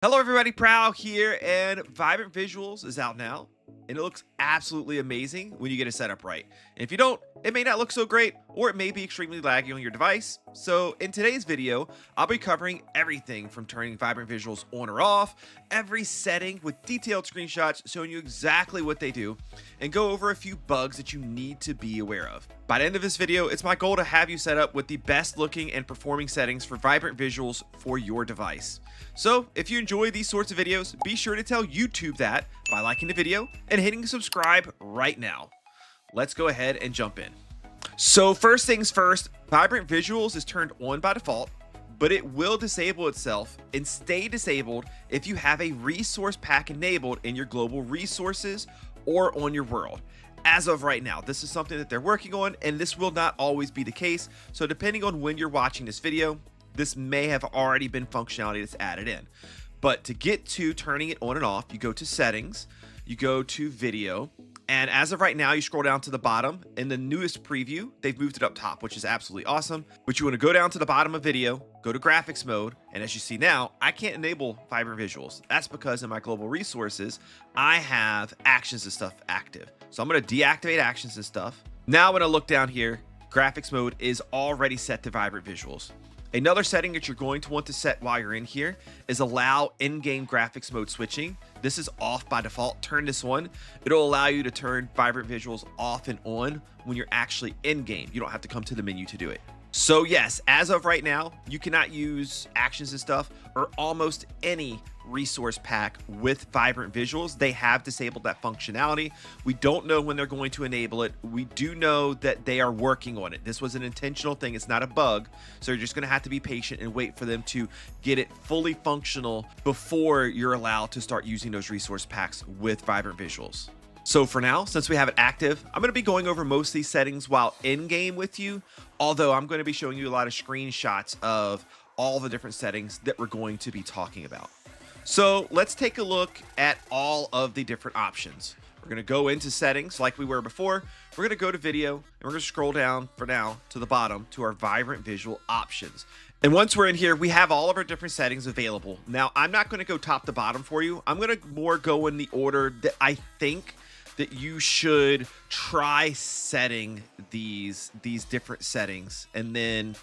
Hello everybody, Prowl here, and Vibrant Visuals is out now, and it looks absolutely amazing when you get it set up right. And if you don't, it may not look so great, or it may be extremely laggy on your device. So in today's video, I'll be covering everything from turning Vibrant Visuals on or off, every setting with detailed screenshots showing you exactly what they do, and go over a few bugs that you need to be aware of. By the end of this video, it's my goal to have you set up with the best looking and performing settings for Vibrant Visuals for your device. So if you enjoy these sorts of videos, be sure to tell YouTube that by liking the video and hitting subscribe right now. Let's go ahead and jump in. So first things first, Vibrant Visuals is turned on by default, but it will disable itself and stay disabled if you have a resource pack enabled in your global resources or on your world. As of right now, this is something that they're working on, and this will not always be the case. So depending on when you're watching this video, this may have already been functionality that's added in. But to get to turning it on and off, you go to settings, you go to video, and as of right now, you scroll down to the bottom. In the newest preview, they've moved it up top, which is absolutely awesome. But you want to go down to the bottom of video, go to graphics mode, and as you see now, I can't enable Vibrant Visuals. That's because in my global resources, I have actions and stuff active. So I'm going to deactivate actions and stuff. Now when I look down here, graphics mode is already set to Vibrant Visuals. Another setting that you're going to want to set while you're in here is allow in-game graphics mode switching. This is off by default. Turn this on. It'll allow you to turn Vibrant Visuals off and on when you're actually in-game. You don't have to come to the menu to do it. So yes, as of right now, you cannot use actions and stuff or almost any resource pack with Vibrant Visuals. They have disabled that functionality. We don't know when they're going to enable it. We do know that they are working on it. This was an intentional thing. It's not a bug. So you're just going to have to be patient and wait for them to get it fully functional before you're allowed to start using those resource packs with Vibrant Visuals. So for now, since we have it active, I'm going to be going over most of these settings while in-game with you, although I'm going to be showing you a lot of screenshots of all the different settings that we're going to be talking about. So let's take a look at all of the different options. We're going to go into settings like we were before. We're going to go to video, and we're going to scroll down for now to the bottom to our Vibrant Visual options. And once we're in here, we have all of our different settings available. Now, I'm not going to go top to bottom for you. I'm going to more go in the order that I think that you should try setting these different settings, and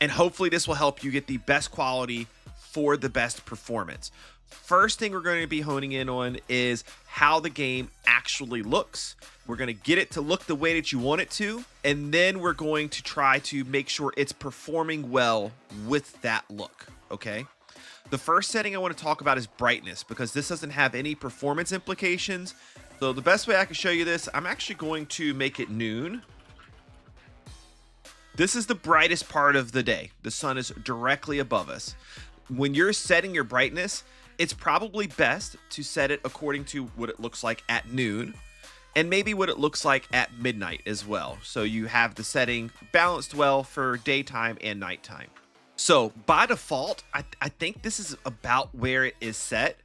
hopefully this will help you get the best quality for the best performance. First thing we're going to be honing in on is how the game actually looks. We're going to get it to look the way that you want it to, and then we're going to try to make sure it's performing well with that look, okay? The first setting I want to talk about is brightness, because this doesn't have any performance implications. So the best way I can show you this, I'm actually going to make it noon. This is the brightest part of the day. The sun is directly above us. When you're setting your brightness, it's probably best to set it according to what it looks like at noon, and maybe what it looks like at midnight as well. So you have the setting balanced well for daytime and nighttime. So by default, I think this is about where it is set.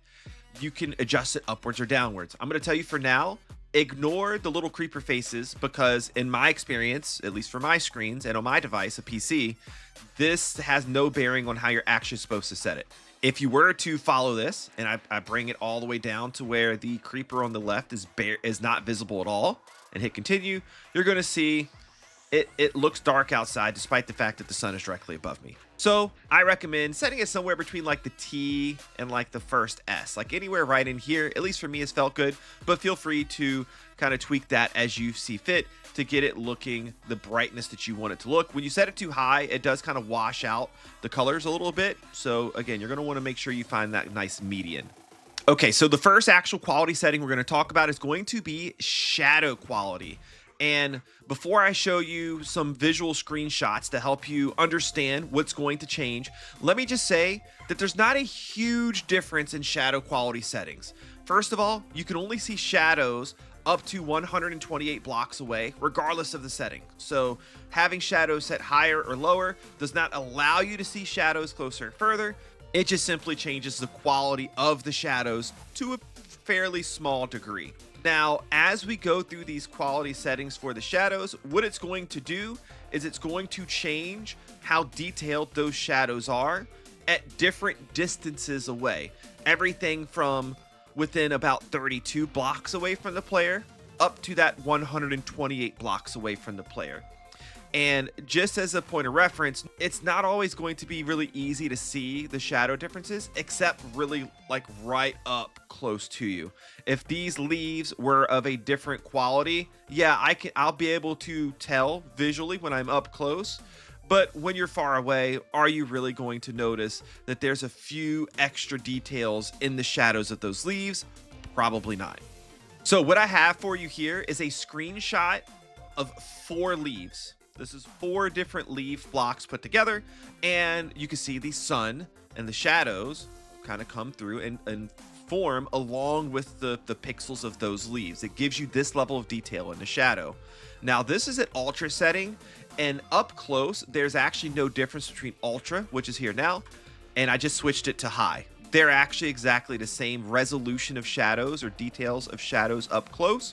You can adjust it upwards or downwards. I'm going to tell you for now, ignore the little creeper faces, because in my experience, at least for my screens and on my device, a PC, this has no bearing on how you're actually supposed to set it. If you were to follow this, and I bring it all the way down to where the creeper on the left is not visible at all, and hit continue, you're going to see it looks dark outside despite the fact that the sun is directly above me. So I recommend setting it somewhere between like the T and like the first S, like anywhere right in here. At least for me, it's felt good, but feel free to kind of tweak that as you see fit to get it looking the brightness that you want it to look. When you set it too high, it does kind of wash out the colors a little bit. So again, you're going to want to make sure you find that nice median. Okay, so the first actual quality setting we're going to talk about is going to be shadow quality. And before I show you some visual screenshots to help you understand what's going to change, let me just say that there's not a huge difference in shadow quality settings. First of all, you can only see shadows up to 128 blocks away, regardless of the setting. So having shadows set higher or lower does not allow you to see shadows closer or further. It just simply changes the quality of the shadows to a fairly small degree. Now, as we go through these quality settings for the shadows, what it's going to do is it's going to change how detailed those shadows are at different distances away. Everything from within about 32 blocks away from the player up to that 128 blocks away from the player. And just as a point of reference, it's not always going to be really easy to see the shadow differences, except really like right up close to you. If these leaves were of a different quality, yeah, I'll be able to tell visually when I'm up close. But when you're far away, are you really going to notice that there's a few extra details in the shadows of those leaves? Probably not. So what I have for you here is a screenshot of 4 leaves. This is 4 different leaf blocks put together, and you can see the sun and the shadows kind of come through and form along with the pixels of those leaves. It gives you this level of detail in the shadow. Now, this is at ultra setting, and up close, there's actually no difference between ultra, which is here now, and I just switched it to high. They're actually exactly the same resolution of shadows or details of shadows up close.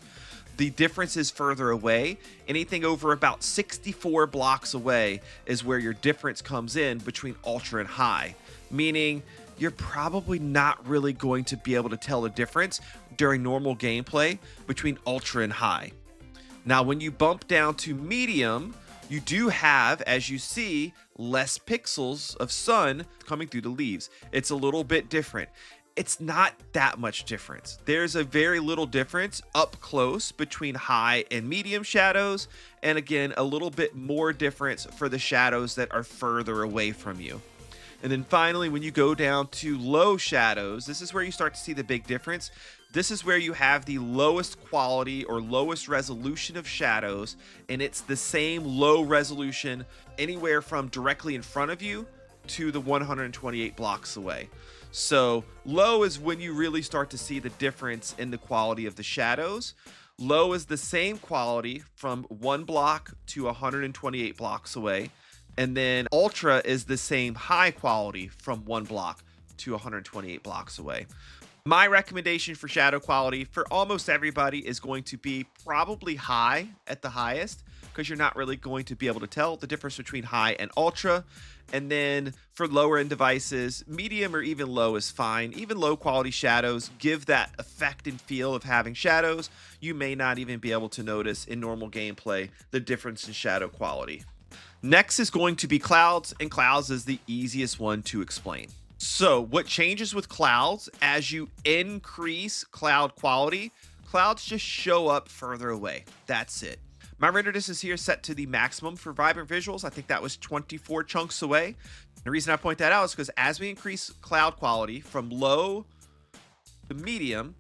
The difference is further away. Anything over about 64 blocks away is where your difference comes in between ultra and high, meaning you're probably not really going to be able to tell the difference during normal gameplay between ultra and high. Now, when you bump down to medium, you do have, as you see, less pixels of sun coming through the leaves. It's a little bit different. It's not that much difference. There's a very little difference up close between high and medium shadows, and again, a little bit more difference for the shadows that are further away from you. And then finally, when you go down to low shadows, this is where you start to see the big difference. This is where you have the lowest quality or lowest resolution of shadows, and it's the same low resolution anywhere from directly in front of you to the 128 blocks away. So low is when you really start to see the difference in the quality of the shadows. Low is the same quality from 1 block to 128 blocks away. And then ultra is the same high quality from 1 block to 128 blocks away. My recommendation for shadow quality for almost everybody is going to be probably high at the highest, because you're not really going to be able to tell the difference between high and ultra. And then for lower end devices, medium or even low is fine. Even low quality shadows give that effect and feel of having shadows. You may not even be able to notice in normal gameplay the difference in shadow quality. Next is going to be clouds, and clouds is the easiest one to explain. So what changes with clouds as you increase cloud quality? Clouds just show up further away. That's it. My render distance here is set to the maximum for vibrant visuals. I think that was 24 chunks away. The reason I point that out is because as we increase cloud quality from low to medium,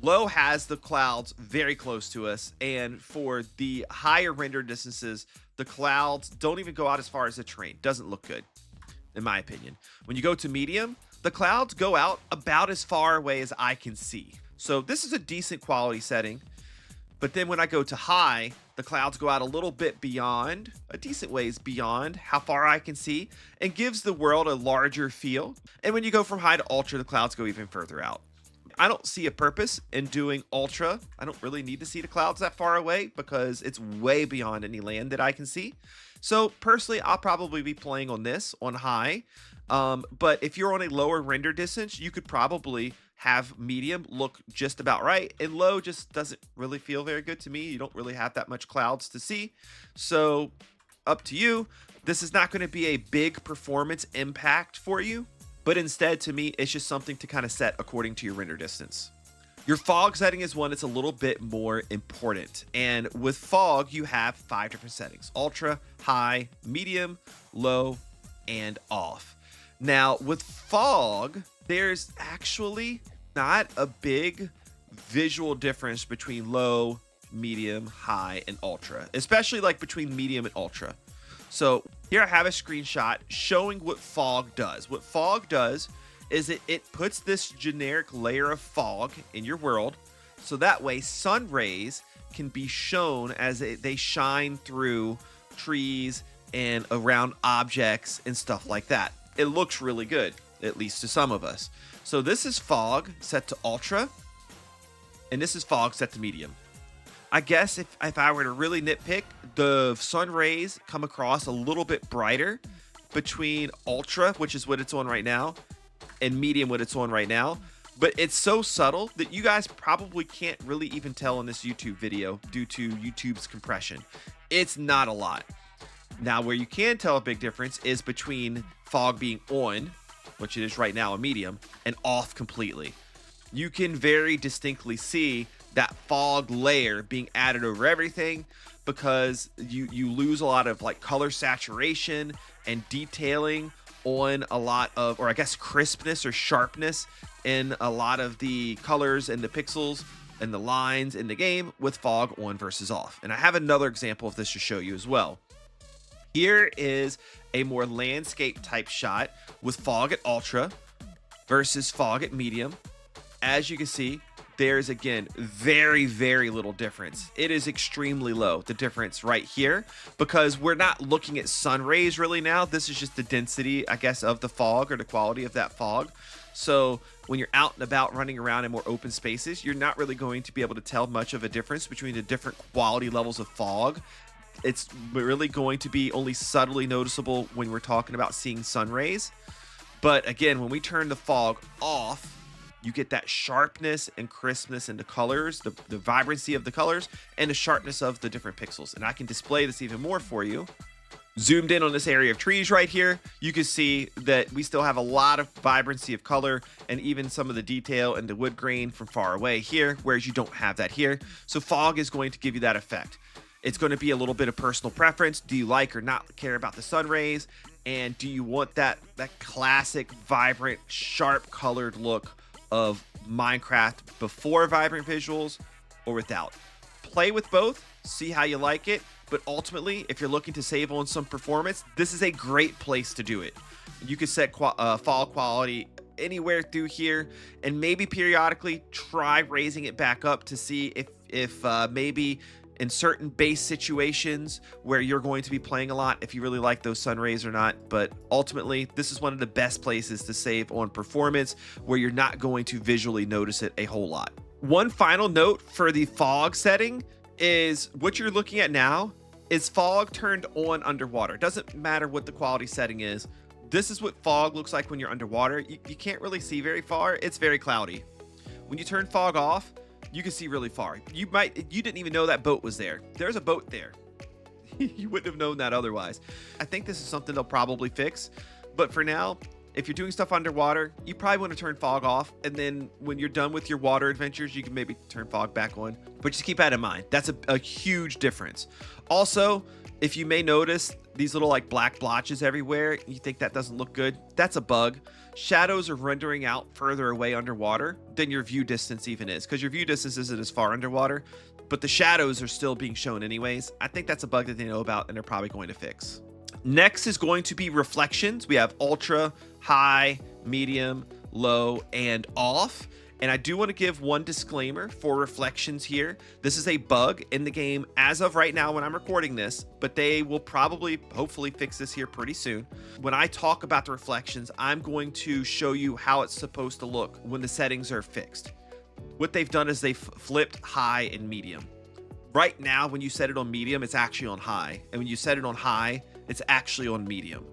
low has the clouds very close to us. And for the higher render distances, the clouds don't even go out as far as the terrain. Doesn't look good, in my opinion. When you go to medium, the clouds go out about as far away as I can see. So this is a decent quality setting. But then when I go to high, the clouds go out a little bit beyond, a decent ways beyond how far I can see, and gives the world a larger feel. And when you go from high to ultra, the clouds go even further out. I don't see a purpose in doing ultra. I don't really need to see the clouds that far away because it's way beyond any land that I can see. So personally, I'll probably be playing on this on high. But if you're on a lower render distance, you could probably have medium look just about right, and low just doesn't really feel very good to me. You don't really have that much clouds to see. So up to you. This is not going to be a big performance impact for you, but instead to me, it's just something to kind of set according to your render distance. Your fog setting is one that's a little bit more important. And with fog, you have 5 different settings: ultra, high, medium, low, and off. Now with fog, there's actually not a big visual difference between low, medium, high, and ultra, especially like between medium and ultra. So here I have a screenshot showing what fog does. What fog does is it puts this generic layer of fog in your world, so that way sun rays can be shown as they shine through trees and around objects and stuff like that. It looks really good, at least to some of us. So this is fog set to ultra, and this is fog set to medium. I guess if I were to really nitpick, the sun rays come across a little bit brighter between ultra, which is what it's on right now, and medium, what it's on right now. But it's so subtle that you guys probably can't really even tell in this YouTube video due to YouTube's compression. It's not a lot. Now, where you can tell a big difference is between fog being on, which it is right now a medium, and off completely. You can very distinctly see that fog layer being added over everything, because you lose a lot of like color saturation and detailing on a lot of, or I guess crispness or sharpness in a lot of the colors and the pixels and the lines in the game with fog on versus off. And I have another example of this to show you as well. Here is a more landscape type shot with fog at ultra versus fog at medium. As you can see, there's again very, very little difference. It is extremely low, the difference right here, because we're not looking at sun rays really now. This is just the density, I guess, of the fog, or the quality of that fog. So when you're out and about running around in more open spaces, you're not really going to be able to tell much of a difference between the different quality levels of fog. It's really going to be only subtly noticeable when we're talking about seeing sun rays. But again, when we turn the fog off, you get that sharpness and crispness in the colors, the vibrancy of the colors, and the sharpness of the different pixels. And I can display this even more for you. Zoomed in on this area of trees right here, you can see that we still have a lot of vibrancy of color and even some of the detail and the wood grain from far away here, whereas you don't have that here. So fog is going to give you that effect. It's going to be a little bit of personal preference. Do you like or not care about the sun rays? And do you want that classic, vibrant, sharp colored look of Minecraft before vibrant visuals or without? Play with both, see how you like it. But ultimately, if you're looking to save on some performance, this is a great place to do it. You can set fog quality anywhere through here, and maybe periodically try raising it back up to see if maybe in certain base situations where you're going to be playing a lot, if you really like those sun rays or not. But ultimately, this is one of the best places to save on performance where you're not going to visually notice it a whole lot. One final note for the fog setting is what you're looking at now is fog turned on underwater. It doesn't matter what the quality setting is. This is what fog looks like when you're underwater. You can't really see very far. It's very cloudy. When you turn fog off, you can see really far. You didn't even know that boat was there. There's a boat there. You wouldn't have known that otherwise. I think this is something they'll probably fix. But for now, if you're doing stuff underwater, you probably want to turn fog off. And then when you're done with your water adventures, you can maybe turn fog back on. But just keep that in mind. That's a huge difference. Also, if you may notice these little like black blotches everywhere, you think that doesn't look good, that's a bug. Shadows are rendering out further away underwater than your view distance even is, because your view distance isn't as far underwater, but the shadows are still being shown anyways. I think that's a bug that they know about and they're probably going to fix. Next is going to be reflections. We have ultra, high, medium, low, and off. And I do want to give one disclaimer for reflections here. This is a bug in the game as of right now when I'm recording this, but they will probably, hopefully, fix this here pretty soon. When I talk about the reflections, I'm going to show you how it's supposed to look when the settings are fixed. What they've done is they've flipped high and medium. Right now, when you set it on medium, it's actually on high. And when you set it on high, it's actually on medium.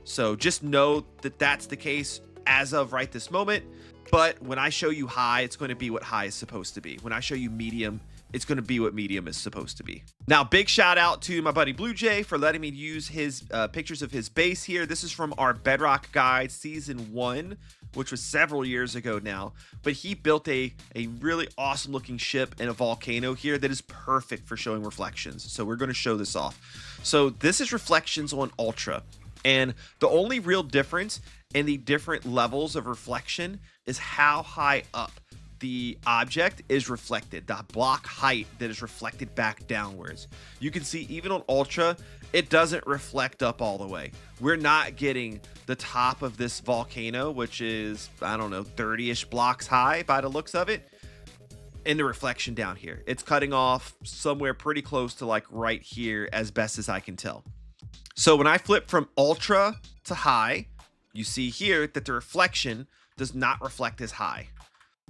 So just know that that's the case as of right this moment. But when I show you high, it's going to be what high is supposed to be. When I show you medium, it's going to be what medium is supposed to be. Now, big shout out to my buddy Blue Jay for letting me use his pictures of his base here. This is from our Bedrock Guide Season 1, which was several years ago now. But he built a really awesome looking ship and a volcano here that is perfect for showing reflections. So we're going to show this off. So this is reflections on Ultra. And the only real difference in the different levels of reflection is how high up the object is reflected, the block height that is reflected back downwards. You can see even on Ultra, it doesn't reflect up all the way. We're not getting the top of this volcano, which is, I don't know, 30-ish blocks high by the looks of it, in the reflection down here. It's cutting off somewhere pretty close to like right here as best as I can tell. So when I flip from Ultra to high, you see here that the reflection does not reflect as high.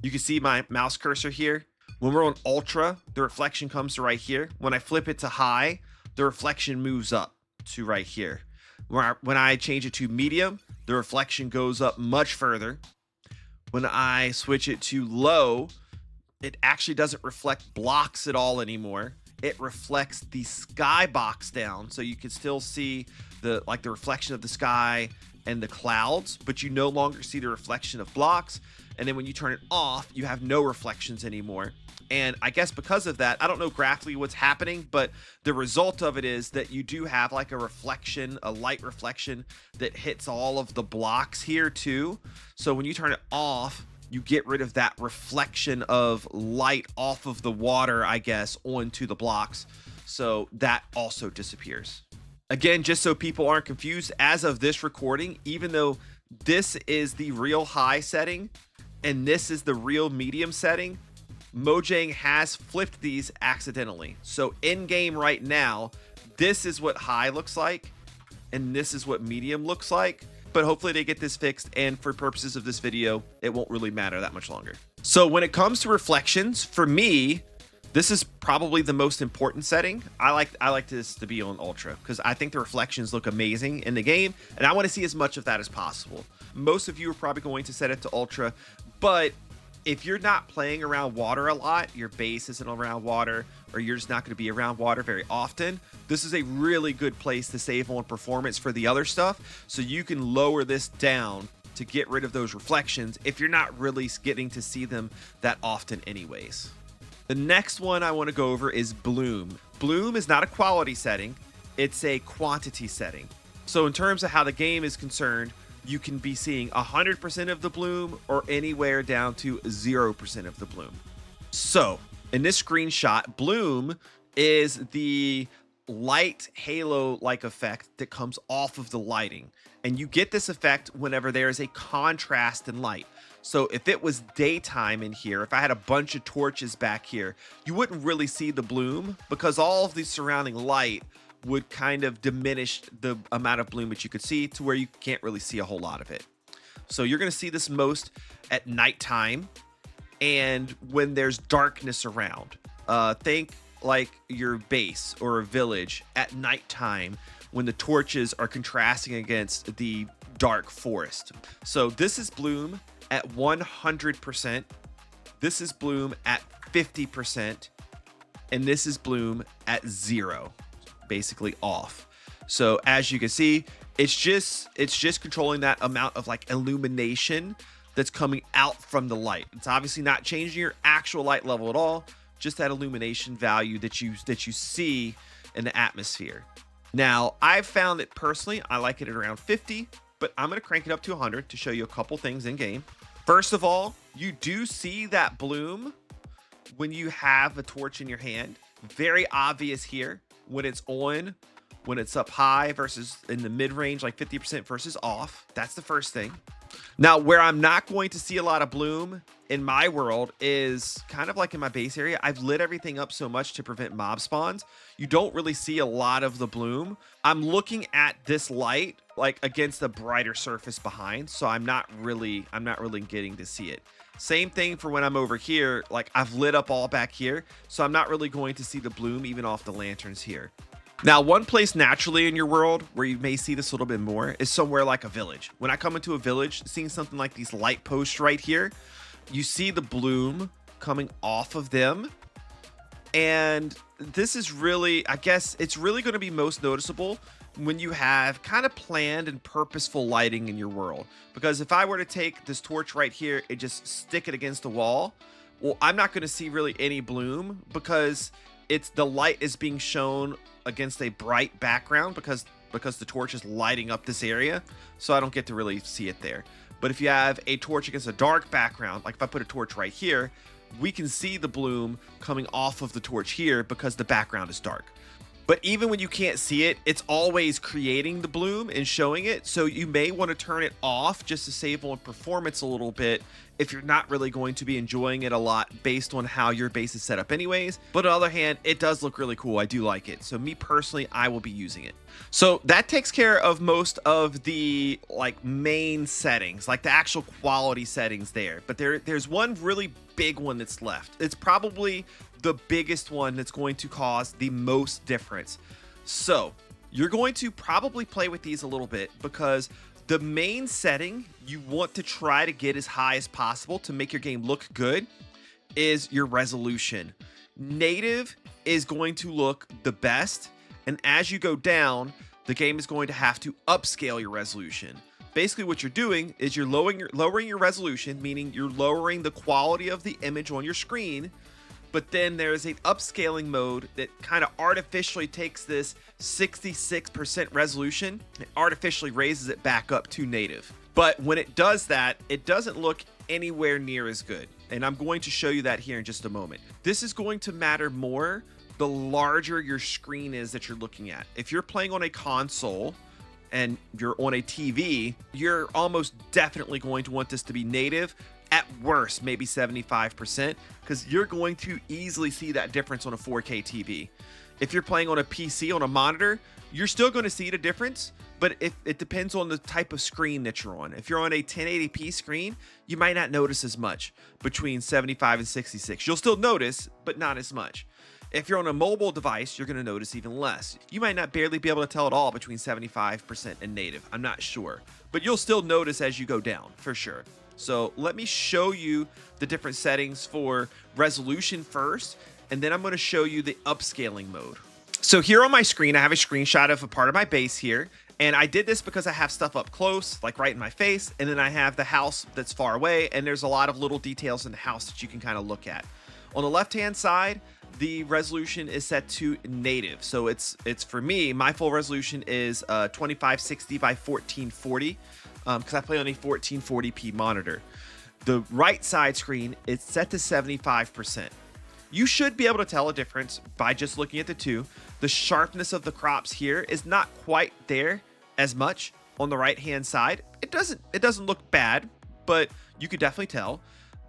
You can see my mouse cursor here. When we're on Ultra, the reflection comes to right here. When I flip it to high, the reflection moves up to right here. When I change it to medium, the reflection goes up much further. When I switch it to low, it actually doesn't reflect blocks at all anymore. It reflects the sky box down, so you can still see the reflection of the sky and the clouds, but you no longer see the reflection of blocks. And then when you turn it off, you have no reflections anymore. And I guess because of that, I don't know graphically what's happening, but the result of it is that you do have like a reflection, a light reflection that hits all of the blocks here too. So when you turn it off, you get rid of that reflection of light off of the water, I guess, onto the blocks. So that also disappears. Again, just so people aren't confused, as of this recording, even though this is the real high setting and this is the real medium setting, Mojang has flipped these accidentally. So in game right now, this is what high looks like and this is what medium looks like. But hopefully they get this fixed, and for purposes of this video, it won't really matter that much longer. So when it comes to reflections, for me, this is probably the most important setting. I like this to be on ultra because I think the reflections look amazing in the game, and I want to see as much of that as possible. Most of you are probably going to set it to ultra, but if you're not playing around water a lot, your base isn't around water, or you're just not going to be around water very often, this is a really good place to save on performance for the other stuff. So you can lower this down to get rid of those reflections if you're not really getting to see them that often anyways. The next one I want to go over is bloom. Bloom is not a quality setting, it's a quantity setting. So in terms of how the game is concerned, you can be seeing 100% of the bloom or anywhere down to 0% of the bloom. So in this screenshot, bloom is the light halo-like effect that comes off of the lighting. And you get this effect whenever there is a contrast in light. So if it was daytime in here, if I had a bunch of torches back here, you wouldn't really see the bloom because all of the surrounding light would kind of diminish the amount of bloom that you could see to where you can't really see a whole lot of it. So you're going to see this most at nighttime and when there's darkness around. Think like your base or a village at nighttime when the torches are contrasting against the dark forest. So this is bloom at 100%. This is bloom at 50%. And this is bloom at 0. Basically off. So as you can see, it's just controlling that amount of like illumination that's coming out from the light. It's obviously not changing your actual light level at all, just that illumination value that you see in the atmosphere. Now, I've found it personally, I like it at around 50, but I'm going to crank it up to 100 to show you a couple things in game. First of all, you do see that bloom when you have a torch in your hand. Very obvious here. When it's on, when it's up high versus in the mid-range, like 50% versus off. That's the first thing. Now, where I'm not going to see a lot of bloom in my world is kind of like in my base area. I've lit everything up so much to prevent mob spawns. You don't really see a lot of the bloom. I'm looking at this light like against a brighter surface behind, so I'm not really getting to see it. Same thing for when I'm over here, like I've lit up all back here, so I'm not really going to see the bloom even off the lanterns here. Now, one place naturally in your world where you may see this a little bit more is somewhere like a village. When I come into a village, seeing something like these light posts right here, you see the bloom coming off of them. And this is really, I guess, it's really going to be most noticeable when you have kind of planned and purposeful lighting in your world. Because if I were to take this torch right here and just stick it against the wall, well, I'm not going to see really any bloom because the light is being shown against a bright background because the torch is lighting up this area. So I don't get to really see it there. But if you have a torch against a dark background, like if I put a torch right here, we can see the bloom coming off of the torch here because the background is dark. But even when you can't see it, it's always creating the bloom and showing it. So you may want to turn it off just to save on performance a little bit if you're not really going to be enjoying it a lot based on how your base is set up anyways. But on the other hand, it does look really cool. I do like it. So me personally, I will be using it. So that takes care of most of the like main settings, like the actual quality settings there. But there's one really big one that's left. It's probably the biggest one that's going to cause the most difference. So you're going to probably play with these a little bit because the main setting you want to try to get as high as possible to make your game look good is your resolution. Native is going to look the best, and as you go down, the game is going to have to upscale your resolution. Basically what you're doing is you're lowering your resolution, meaning you're lowering the quality of the image on your screen, but then there's an upscaling mode that kind of artificially takes this 66% resolution and artificially raises it back up to native. But when it does that, it doesn't look anywhere near as good. And I'm going to show you that here in just a moment. This is going to matter more the larger your screen is that you're looking at. If you're playing on a console and you're on a TV, you're almost definitely going to want this to be native. At worst, maybe 75%, because you're going to easily see that difference on a 4K TV. If you're playing on a PC, on a monitor, you're still going to see the difference, but it depends on the type of screen that you're on. If you're on a 1080p screen, you might not notice as much between 75 and 66. You'll still notice, but not as much. If you're on a mobile device, you're going to notice even less. You might not barely be able to tell at all between 75% and native. I'm not sure, but you'll still notice as you go down, for sure. So let me show you the different settings for resolution first, and then I'm going to show you the upscaling mode. So here on my screen, I have a screenshot of a part of my base here, and I did this because I have stuff up close, like right in my face, and then I have the house that's far away, and there's a lot of little details in the house that you can kind of look at. On the left-hand side, the resolution is set to native. So it's for me, my full resolution is 2560 by 1440. Because I play on a 1440p monitor. The right side screen is set to 75%. You should be able to tell a difference by just looking at the two. The sharpness of the crops here is not quite there as much on the right hand side. It doesn't look bad, but you could definitely tell.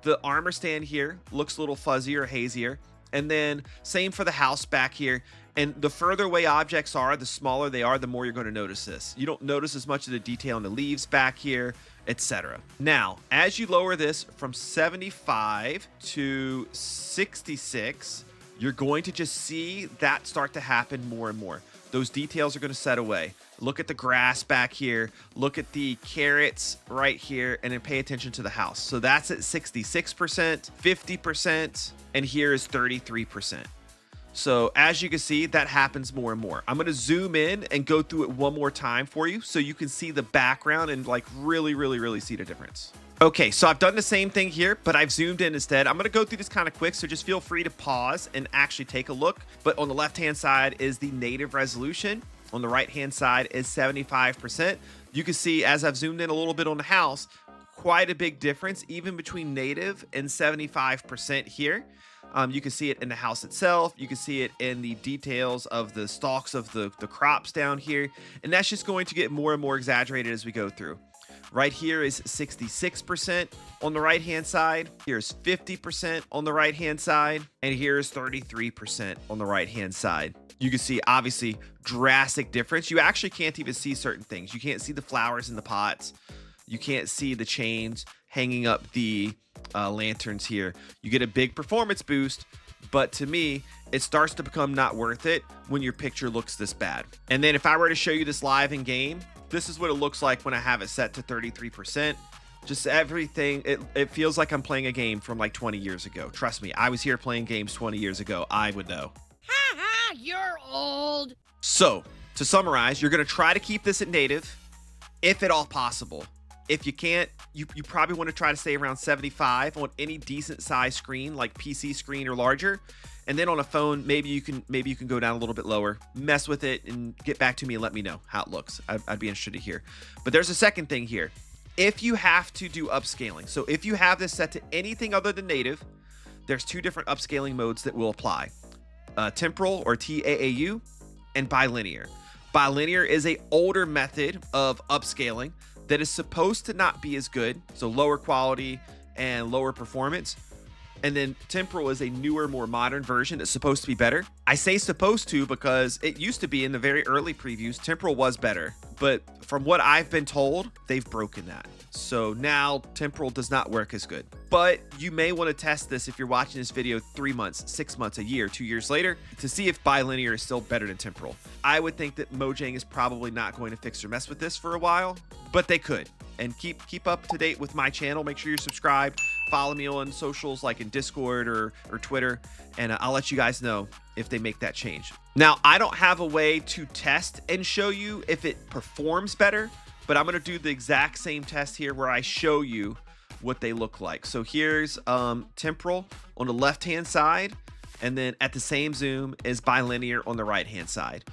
The armor stand here looks a little fuzzier, hazier. And then same for the house back here. And the further away objects are, the smaller they are, the more you're going to notice this. You don't notice as much of the detail in the leaves back here, etc. Now, as you lower this from 75 to 66, you're going to just see that start to happen more and more. Those details are going to set away. Look at the grass back here. Look at the carrots right here, and then pay attention to the house. So that's at 66%, 50%, and here is 33%. So as you can see, that happens more and more. I'm going to zoom in and go through it one more time for you so you can see the background and like really see the difference. Okay, so I've done the same thing here, but I've zoomed in instead. I'm going to go through this kind of quick, so just feel free to pause and actually take a look. But on the left-hand side is the native resolution. On the right-hand side is 75%. You can see as I've zoomed in a little bit on the house, quite a big difference even between native and 75% here. You can see it in the house itself. You can see it in the details of the stalks of the crops down here. And that's just going to get more and more exaggerated as we go through. Right here is 66% on the right-hand side. Here's 50% on the right-hand side. And here's 33% on the right-hand side. You can see, obviously, drastic difference. You actually can't even see certain things. You can't see the flowers in the pots. You can't see the chains hanging up the lanterns here. You get a big performance boost, but to me, it starts to become not worth it when your picture looks this bad. And then if I were to show you this live in game, this is what it looks like when I have it set to 33%. Just everything, it feels like I'm playing a game from like 20 years ago. Trust me, I was here playing games 20 years ago. I would know. Ha ha, you're old. So, to summarize, you're going to try to keep this at native, if at all possible. If you can't, you probably want to try to stay around 75 on any decent size screen, like PC screen or larger. And then on a phone, maybe you can go down a little bit lower, mess with it, and get back to me and let me know how it looks. I'd be interested to hear. But there's a second thing here. If you have to do upscaling, so if you have this set to anything other than native, there's two different upscaling modes that will apply. Temporal, or TAAU, and bilinear. Bilinear is an older method of upscaling that is supposed to not be as good, so lower quality and lower performance. And then Temporal is a newer, more modern version that's supposed to be better. I say supposed to because it used to be in the very early previews, Temporal was better. But from what I've been told, they've broken that. So now Temporal does not work as good. But you may want to test this if you're watching this video 3 months, 6 months, a year, 2 years later to see if bilinear is still better than Temporal. I would think that Mojang is probably not going to fix or mess with this for a while, but they could. And keep up to date with my channel. Make sure you're subscribed. Follow me on socials like in Discord or Twitter, and I'll let you guys know if they make that change. Now, I don't have a way to test and show you if it performs better, but I'm going to do the exact same test here where I show you what they look like. So here's Temporal on the left-hand side, and then at the same zoom is bilinear on the right-hand side.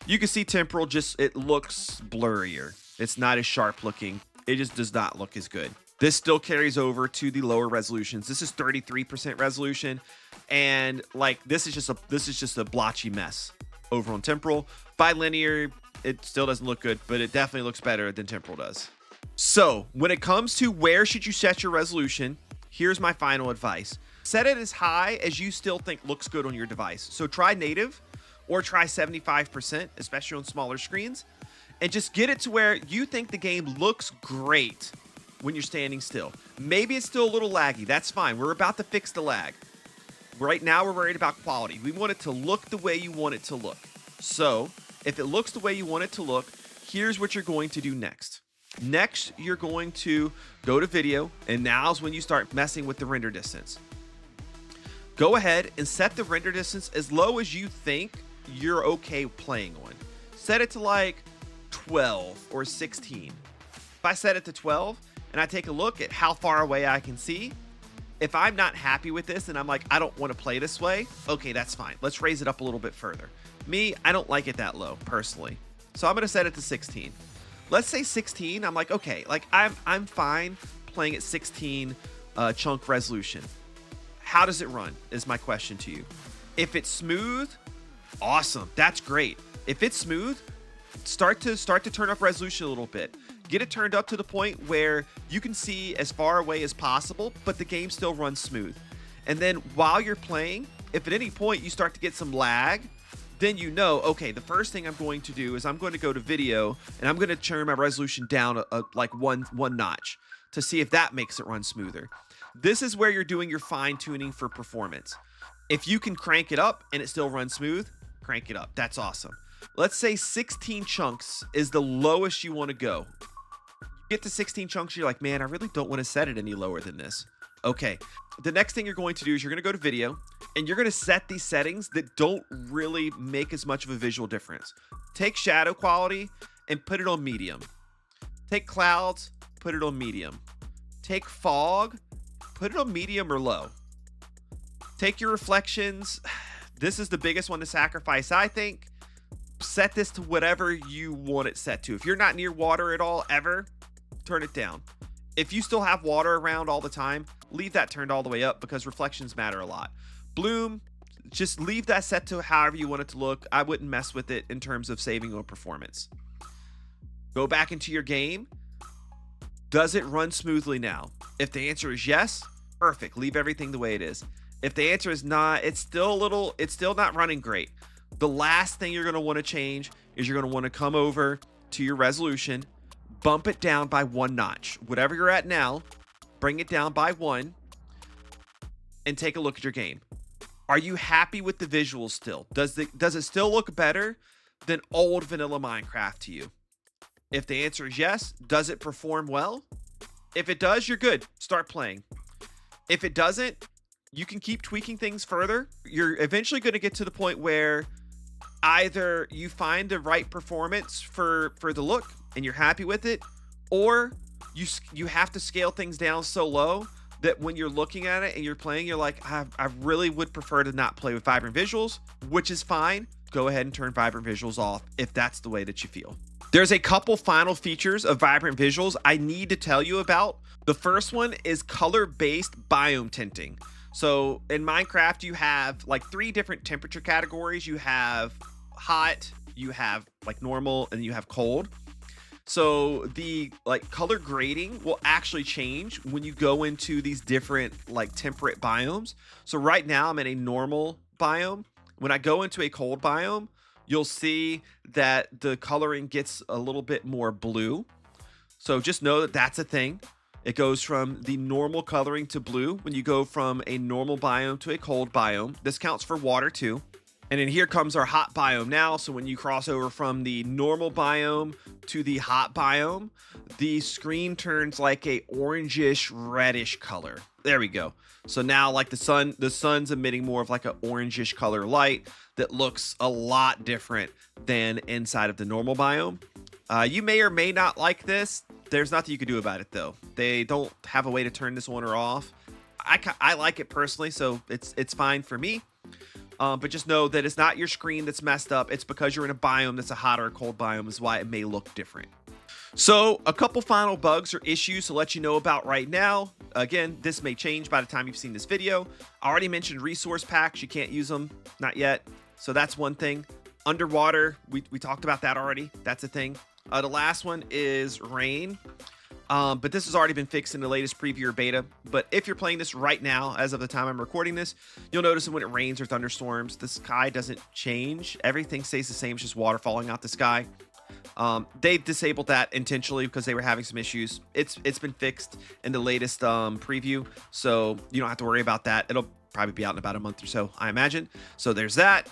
You can see Temporal it looks blurrier. It's not as sharp looking. It just does not look as good. This still carries over to the lower resolutions. This is 33% resolution, and like this is just a blotchy mess over on Temporal. Bilinear, it still doesn't look good, but it definitely looks better than Temporal does. So when it comes to where should you set your resolution, here's my final advice. Set it as high as you still think looks good on your device. So try native or try 75%, especially on smaller screens, and just get it to where you think the game looks great when you're standing still. Maybe it's still a little laggy. That's fine. We're about to fix the lag. Right now, we're worried about quality. We want it to look the way you want it to look. So if it looks the way you want it to look, here's what you're going to do next. Next, you're going to go to video, and now's when you start messing with the render distance. Go ahead and set the render distance as low as you think you're okay playing on. Set it to like 12 or 16. If I set it to 12 and I take a look at how far away I can see, if I'm not happy with this and I'm like, I don't want to play this way, okay, that's fine. Let's raise it up a little bit further. Me, I don't like it that low personally. So I'm going to set it to 16. Let's say 16. I'm like, okay, like I'm fine playing at 16 chunk resolution. How does it run is my question to you. If it's smooth, awesome. That's great. If it's smooth, start to turn up resolution a little bit. Get it turned up to the point where you can see as far away as possible, but the game still runs smooth. And then while you're playing, if at any point you start to get some lag, then you know, okay, the first thing I'm going to do is I'm going to go to video and I'm going to turn my resolution down like one notch to see if that makes it run smoother. This is where you're doing your fine tuning for performance. If you can crank it up and it still runs smooth, crank it up. That's awesome. Let's say 16 chunks is the lowest you want to go. Get to 16 chunks, you're like, man, I really don't want to set it any lower than this. Okay, the next thing you're going to do is you're going to go to video and you're going to set these settings that don't really make as much of a visual difference. Take shadow quality and put it on medium. Take clouds, put it on medium. Take fog, put it on medium or low. Take your reflections. This is the biggest one to sacrifice, I think. Set this to whatever you want it set to. If you're not near water at all, ever, turn it down. If you still have water around all the time, leave that turned all the way up because reflections matter a lot. Bloom, just leave that set to however you want it to look. I wouldn't mess with it in terms of saving on performance. Go back into your game. Does it run smoothly now? If the answer is yes, perfect. Leave everything the way it is. If the answer is not, it's still not running great. The last thing you're going to want to change is you're going to want to come over to your resolution, bump it down by 1 notch. Whatever you're at now, bring it down by 1 and take a look at your game. Are you happy with the visuals still? Does it still look better than old vanilla Minecraft to you? If the answer is yes, does it perform well? If it does, you're good. Start playing. If it doesn't, you can keep tweaking things further. You're eventually going to get to the point where either you find the right performance for the look and you're happy with it, or you have to scale things down so low that when you're looking at it and you're playing, you're like, I really would prefer to not play with vibrant visuals, which is fine. Go ahead and turn vibrant visuals off if that's the way that you feel. There's a couple final features of vibrant visuals I need to tell you about. The first one is color-based biome tinting. So in Minecraft, you have like 3 different temperature categories. You have hot, you have like normal, and you have cold. So the like color grading will actually change when you go into these different like temperate biomes. So right now I'm in a normal biome. When I go into a cold biome, you'll see that the coloring gets a little bit more blue. So just know that that's a thing. It goes from the normal coloring to blue when you go from a normal biome to a cold biome. This counts for water too. And then here comes our hot biome now. So when you cross over from the normal biome to the hot biome, the screen turns like a orangish reddish color. There we go. So now like the sun's emitting more of like an orangish color light that looks a lot different than inside of the normal biome. You may or may not like this. There's nothing you can do about it though. They don't have a way to turn this on or off. I like it personally, so it's fine for me. But just know that it's not your screen that's messed up. It's because you're in a biome that's a hot or a cold biome is why it may look different. So a couple final bugs or issues to let you know about right now. Again, this may change by the time you've seen this video. I already mentioned resource packs. You can't use them, not yet. So that's one thing. Underwater, we talked about that already. That's a thing. The last one is rain. But this has already been fixed in the latest preview or beta. But if you're playing this right now, as of the time I'm recording this, you'll notice that when it rains or thunderstorms, the sky doesn't change. Everything stays the same. It's just water falling out the sky. They've disabled that intentionally because they were having some issues. It's been fixed in the latest preview, so you don't have to worry about that. It'll probably be out in about a month or so, I imagine. So there's that.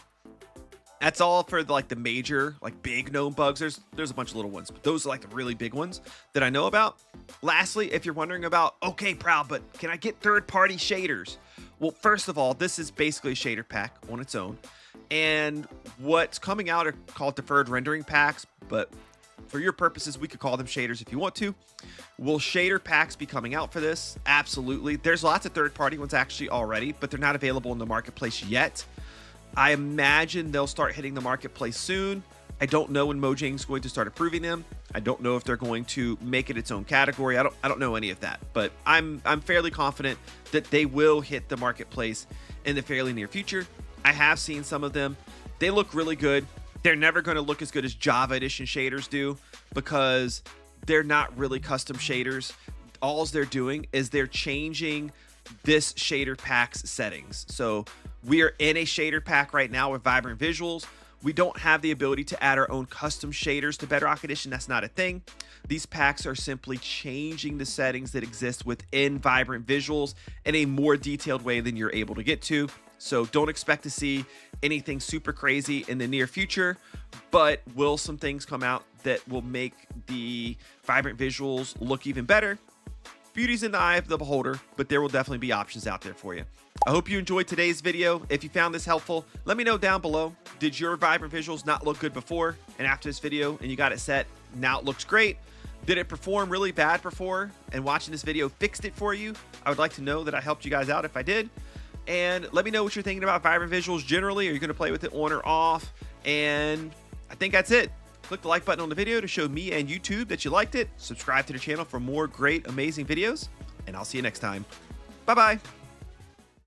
That's all for the major, big known bugs. There's a bunch of little ones, but those are the really big ones that I know about. Lastly, if you're wondering about, okay, Prowl, but can I get third-party shaders? Well, first of all, this is basically a shader pack on its own. And what's coming out are called deferred rendering packs, but for your purposes, we could call them shaders if you want to. Will shader packs be coming out for this? Absolutely. There's lots of third-party ones actually already, but they're not available in the marketplace yet. I imagine they'll start hitting the marketplace soon. I don't know when Mojang's going to start approving them. I don't know if they're going to make it its own category. I don't know any of that, but I'm fairly confident that they will hit the marketplace in the fairly near future. I have seen some of them. They look really good. They're never going to look as good as Java Edition shaders do because they're not really custom shaders. All they're doing is they're changing this shader pack's settings. So we are in a shader pack right now with Vibrant Visuals. We don't have the ability to add our own custom shaders to Bedrock Edition. That's not a thing. These packs are simply changing the settings that exist within Vibrant Visuals in a more detailed way than you're able to get to. So don't expect to see anything super crazy in the near future, but will some things come out that will make the Vibrant Visuals look even better? Beauty's in the eye of the beholder, but there will definitely be options out there for you. I hope you enjoyed today's video. If you found this helpful, let me know down below. Did your Vibrant Visuals not look good before and after this video and you got it set? Now it looks great. Did it perform really bad before and watching this video fixed it for you? I would like to know that I helped you guys out if I did. And let me know what you're thinking about Vibrant Visuals generally. Are you going to play with it on or off? And I think that's it. Click the like button on the video to show me and YouTube that you liked it. Subscribe to the channel for more great, amazing videos. And I'll see you next time. Bye-bye.